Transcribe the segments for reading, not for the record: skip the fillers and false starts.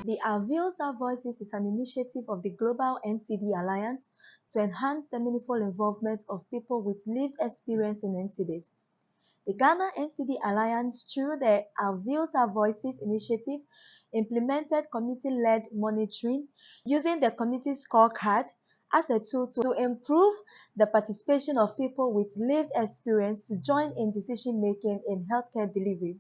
The Views Our Voices is an initiative of the Global NCD Alliance to enhance the meaningful involvement of people with lived experience in NCDs. The Ghana NCD Alliance, through the Views Our Voices initiative, implemented community-led monitoring using the community scorecard as a tool to improve the participation of people with lived experience to join in decision-making in healthcare delivery.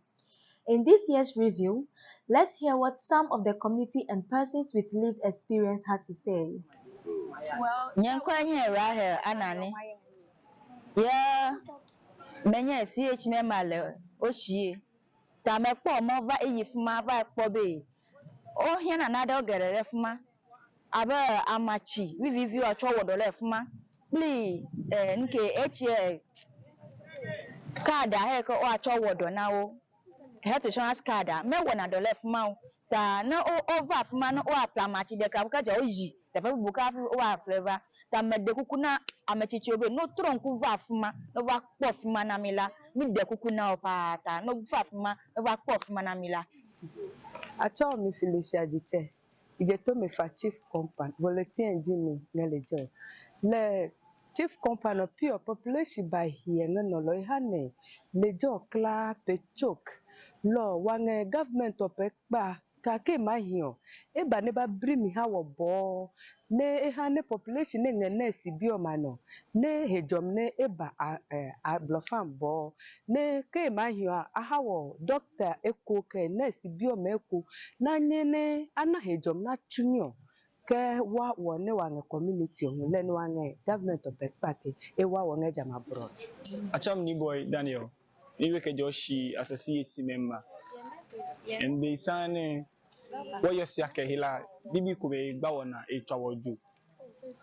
In this year's review, let's hear what some of the community and persons with lived experience had to say. Well, Anani. Yeah, many CHMC Oshie. Tamepo mova eyifuma va pobe. Oh, here another get a refma. Aba amachi. We view a chow the refma. Please, nke HA card I have or a chow now. Health insurance card me wona do left mouth ta na over man o apply match de ka ka ja oji the people buka o flavor ta me de kuku na amechichi obe no tronku va fuma no va kpo fuma na mila mi de kuku na o pa ta no va fuma no va kpo fuma na mila acho mi Felicia Jiche ije to me fa chief company volunteer engineer ngalejo le chief company pure population by here no lo ihane lejo kla pe choke lo wange government opekpa ka ke mahio e ba ne ba brimi ha wo bo ne ihane population ne ngene sibio mano ne hejom ne eba a blofam bo ne ke mahio aha wo doctor eko ke ne sibio meko na nyene ana hejom na chunyo ke wa wone wange community on le no wange government opekpa ke e wa wange jama abroad acham ni boy Daniel ni weke joshi as a CHMC member and be sane what you see akehila bibi kube gba wona e twawoju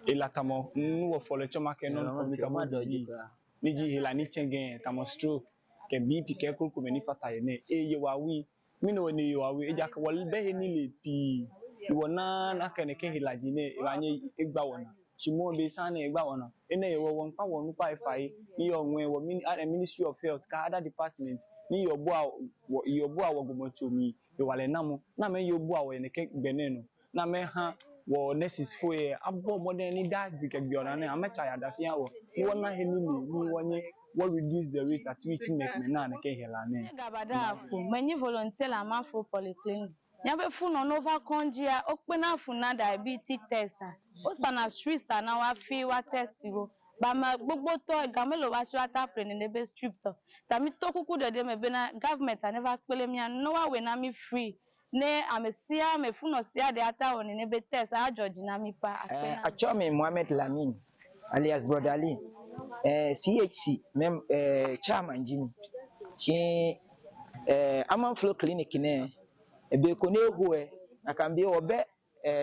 e latamo nwo follow choma ke non communicable disease ni ji hila ni chengen tamo stroke ke BP ke kuru ni fata ye ne e ye wawi mi no ni ye wawi e jaka wal be ni le pi wona na ke ne ke hila ji ne e anye e gba wona chimo be sane e gba wona ene ye won pa wonu pa ifai ni onwe wo Ministry of Health ka other department ni yobo a wogomoto mi e wale namu na me yobo a wo ne ke gbenenu na me ha wo nurses fo ye abo modern ni that big biona na amecha ya da fian wo ni wona he ni wonye wo reduce the rate at which make me na ke hela ne gabada afu many volunteer la mafo polyclinic nyabe fu no nova konjia okpena fu na diabetes tester o sana street na wa fi wa test go ba ma gbogbo to gamelo wa shi ata pre ne be strip so tami to kuku de me be na government never pele mi no wa we na mi free ne amesia me fu no sia de ata woni ne be test a George na mi pa aspena Achome Mohammed Lamin alias Brother Ali CHC mem chairman Jimmy chi Amanflow clinic ne ebe ko ne ho akambe obe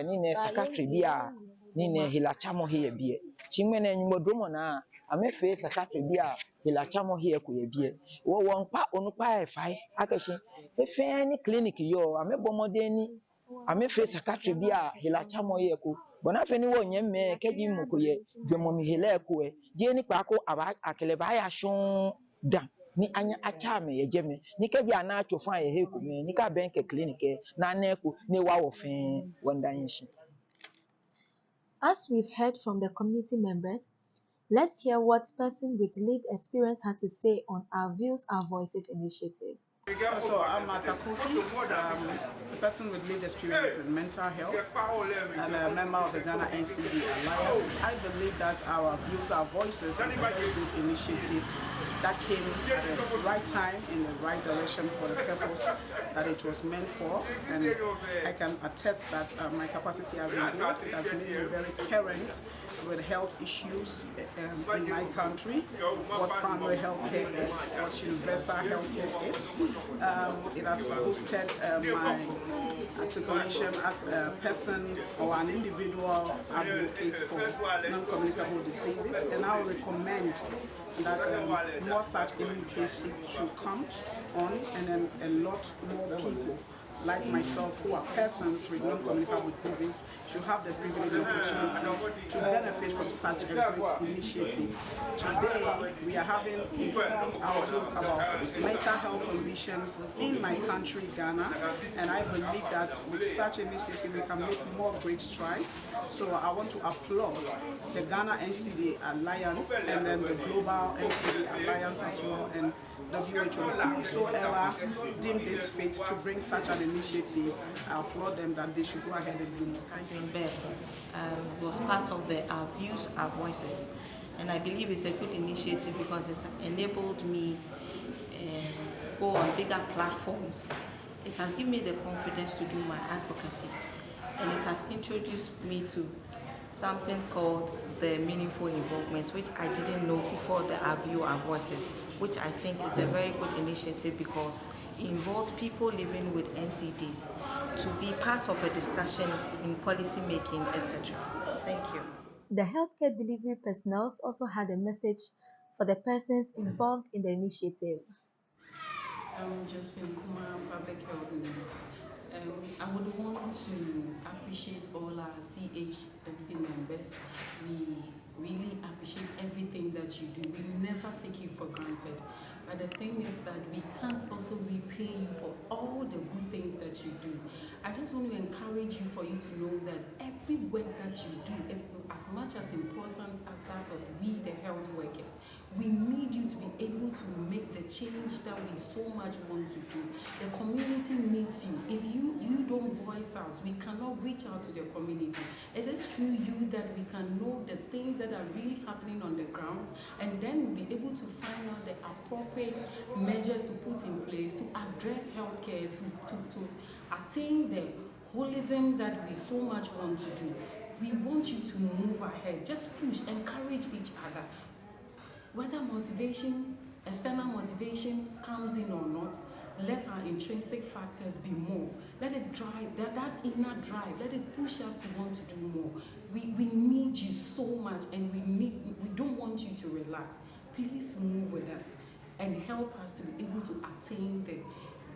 ni ne secretary bia ni ne hilachamo he bia chi mene nyumodromo na amefe secretary bia hilachamo he ko ye bia wo won pa onupa efai akashi efe ni clinic yo amebomode ni amefe secretary bia hilachamo he ko bona fe ni wo nyemme keji mukoye dwemomi hele ko e je ni pa ko aba akeleba ya shon da ni anya achame yejeme ni keji ana achofan ye heku ni ka benke clinic na neku ni wa wo fen wonda yin. As we've heard from the community members, let's hear what person with lived experience had to say on our Views Our Voices initiative. So I'm Atakufi, a person with lived experience in mental health and a member of the Ghana NCD Alliance. I believe that our Views Our Voices is a very good initiative that came at the right time in the right direction for the purpose that it was meant for, and I can attest that my capacity has been built. It has made me very current with health issues in my country, what primary health care is, what universal health care is. It has boosted my articulation as a person or an individual advocate for non-communicable diseases, and I would recommend that more such initiatives should come on, and then a lot more people like myself, who are persons with non-communicable disease, should have the privilege and opportunity to benefit from such a great initiative. Today, we are having informed outlook about mental health conditions in my country, Ghana, and I believe that with such initiative, we can make more great strides. So I want to applaud the Ghana NCD Alliance and then the Global NCD Alliance as well, and WHO, whosoever deemed this fit to bring such an initiative. I applaud them that they should go ahead and do more. Was part of the Views Our Voices, and I believe it's a good initiative because it's enabled me go on bigger platforms. It has given me the confidence to do my advocacy, and it has introduced me to something called the meaningful involvement, which I didn't know before the Views Our Voices, which I think is a very good initiative because it involves people living with NCDs to be part of a discussion in policy making, etc. Thank you. The healthcare delivery personnel also had a message for the persons involved in the initiative. Josephine Kumar, Public Health News. I would want to appreciate all our CHMC members. We really appreciate everything that you do. We never take you for granted. But the thing is that we can't also repay you for all the good things that you do. I just want to encourage you for you to know that every work that you do is as much as important as that of we, the health workers. We need you to be able to make the change that we so much want to do. The community needs you. If you don't voice out, we cannot reach out to the community. It is through you that we can know the things that are really happening on the ground, and then we'll be able to find out the appropriate measures to put in place to address healthcare, to attain the holism that we so much want to do. We want you to move ahead. Just push, encourage each other. Whether motivation, external motivation comes in or not, let our intrinsic factors be more. Let it drive, that inner drive, let it push us to want to do more. We need you so much, and we don't want you to relax. Please move with us and help us to be able to attain the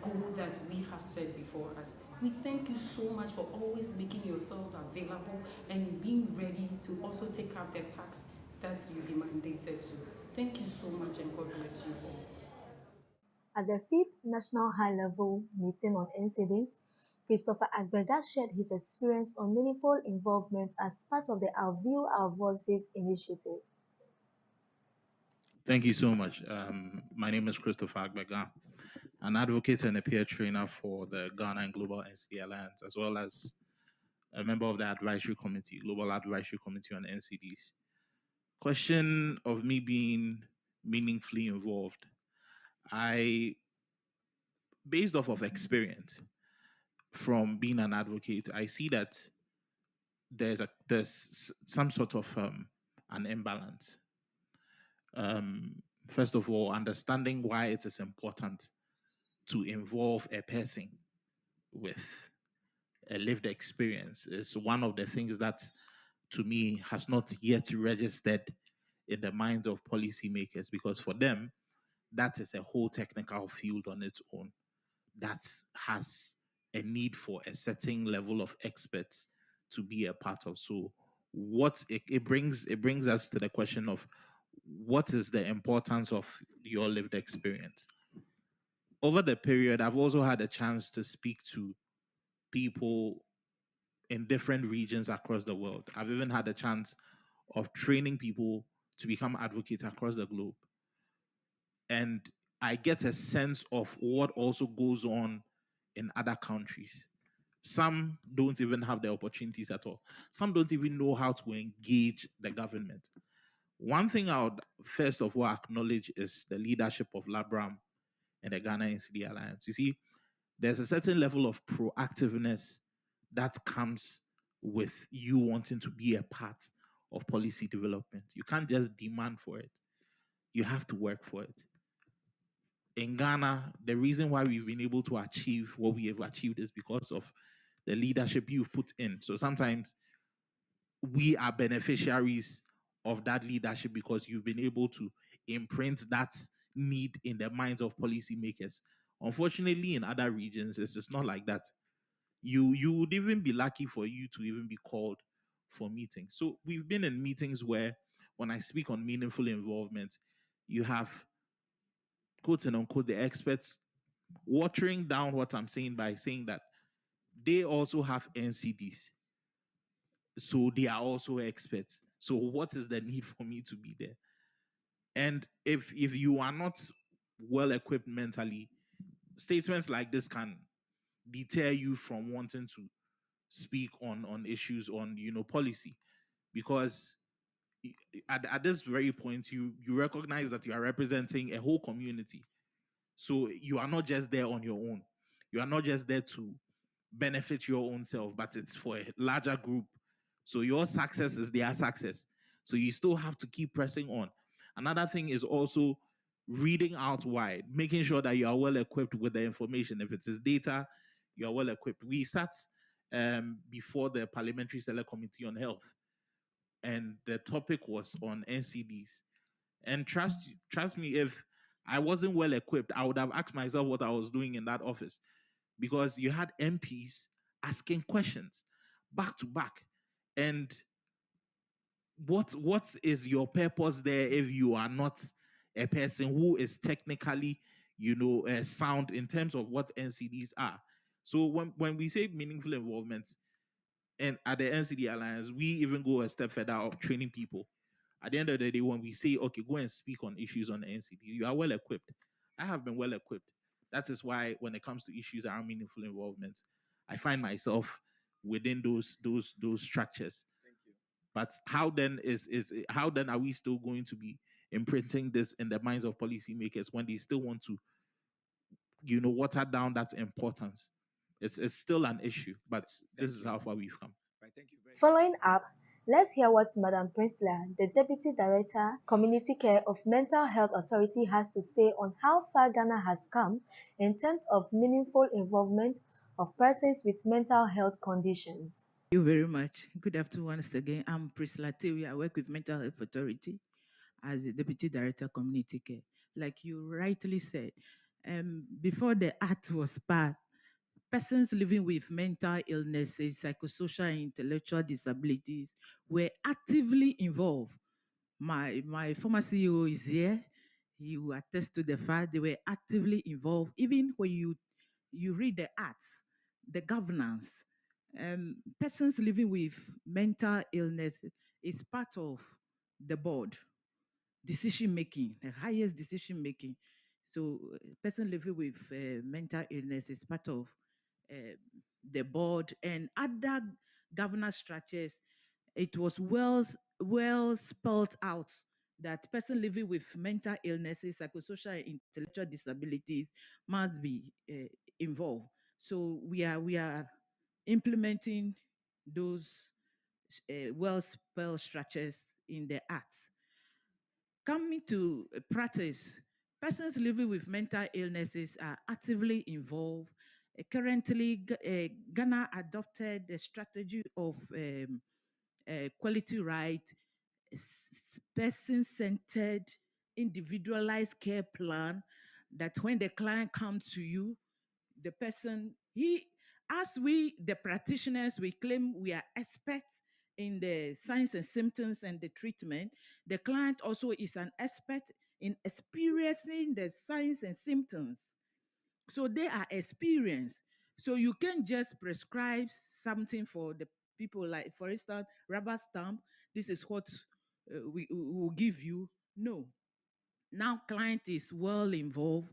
goal that we have set before us. We thank you so much for always making yourselves available and being ready to also take up the task that you'll be mandated to. Thank you so much, and God bless you all. At the 5th National High-Level Meeting on NCDs, Christopher Agbega shared his experience on meaningful involvement as part of the Views Our Voices initiative. Thank you so much. My name is Christopher Agbega, an advocate and a peer trainer for the Ghana and Global NCD Alliance, as well as a member of the advisory committee, Global Advisory Committee on NCDs. Question of me being meaningfully involved. Based off of experience from being an advocate, I see that there's some sort of an imbalance. First of all, understanding why it is important to involve a person with a lived experience is one of the things that, to me, has not yet registered in the minds of policymakers, because for them, that is a whole technical field on its own that has a need for a certain level of experts to be a part of. So what it brings us to the question of what is the importance of your lived experience. Over the period, I've also had a chance to speak to people in different regions across the world. I've even had a chance of training people to become advocates across the globe. And I get a sense of what also goes on in other countries. Some don't even have the opportunities at all. Some don't even know how to engage the government. One thing I would first of all acknowledge is the leadership of Labram and the Ghana NCD Alliance. You see, there's a certain level of proactiveness that comes with you wanting to be a part of policy development. You can't just demand for it. You have to work for it. In Ghana, the reason why we've been able to achieve what we have achieved is because of the leadership you've put in. So sometimes we are beneficiaries of that leadership because you've been able to imprint that need in the minds of policymakers Unfortunately, in other regions, it's not like that. You would even be lucky for you to even be called for meetings. So we've been in meetings where, when I speak on meaningful involvement, you have, quote and unquote, the experts watering down what I'm saying by saying that they also have NCDs, so they are also experts. So what is the need for me to be there? And if you are not well equipped mentally, statements like this can deter you from wanting to speak on issues on policy, because at this very point you recognize that you are representing a whole community. So you are not just there on your own. You are not just there to benefit your own self, but it's for a larger group. So your success is their success. So you still have to keep pressing on. Another thing is also reading out wide, making sure that you are well equipped with the information. If it is data, you are well equipped. We sat before the Parliamentary Select Committee on Health, and the topic was on NCDs. And trust me, if I wasn't well equipped, I would have asked myself what I was doing in that office, because you had MPs asking questions back to back. And what is your purpose there if you are not a person who is technically, sound in terms of what NCDs are? So when we say meaningful involvement, and at the NCD Alliance, we even go a step further of training people. At the end of the day, when we say, okay, go and speak on issues on the NCD, you are well equipped. I have been well equipped. That is why when it comes to issues around meaningful involvement, I find myself within those structures. Thank you. But how then are we still going to be imprinting this in the minds of policymakers when they still want to, water down that importance? It's still an issue, but this is how far we've come. Right, thank you very much. Following up, let's hear what Madam Priscilla, the Deputy Director, Community Care of Mental Health Authority, has to say on how far Ghana has come in terms of meaningful involvement of persons with mental health conditions. Thank you very much. Good afternoon once again. I'm Priscilla Tewi. I work with Mental Health Authority as the Deputy Director, Community Care. Like you rightly said, before the act was passed, persons living with mental illnesses, psychosocial and intellectual disabilities were actively involved. My former CEO is here. He will attest to the fact they were actively involved. Even when you read the acts, the governance, persons living with mental illness is part of the board decision making, the highest decision making. So, person living with mental illness is part of the board and other governance structures. It was well spelled out that person living with mental illnesses, psychosocial and intellectual disabilities must be involved. So we are implementing those well spelled structures in the acts. Coming to practice, persons living with mental illnesses are actively involved. Currently, Ghana adopted the strategy of quality right, person-centered, individualized care plan, that when the client comes to you, the person, as we, the practitioners, we claim we are experts in the signs and symptoms and the treatment. The client also is an expert in experiencing the signs and symptoms. So they are experienced. So you can't just prescribe something for the people, like, for instance, rubber stamp, this is what we will give you. No. Now client is well involved.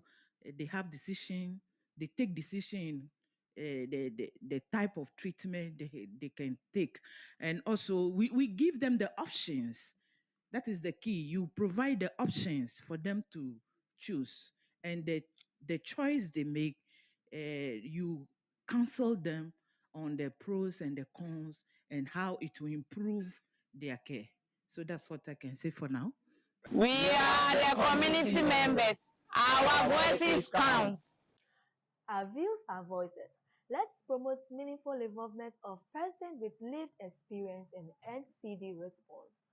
They have decision. They take decision. The type of treatment they can take, and also we give them the options. That is the key. You provide the options for them to choose, and the choice they make, you counsel them on the pros and the cons and how it will improve their care. So that's what I can say for now. We are the community members. Our voices count. Our views, our voices. Let's promote meaningful involvement of persons with lived experience in NCD response.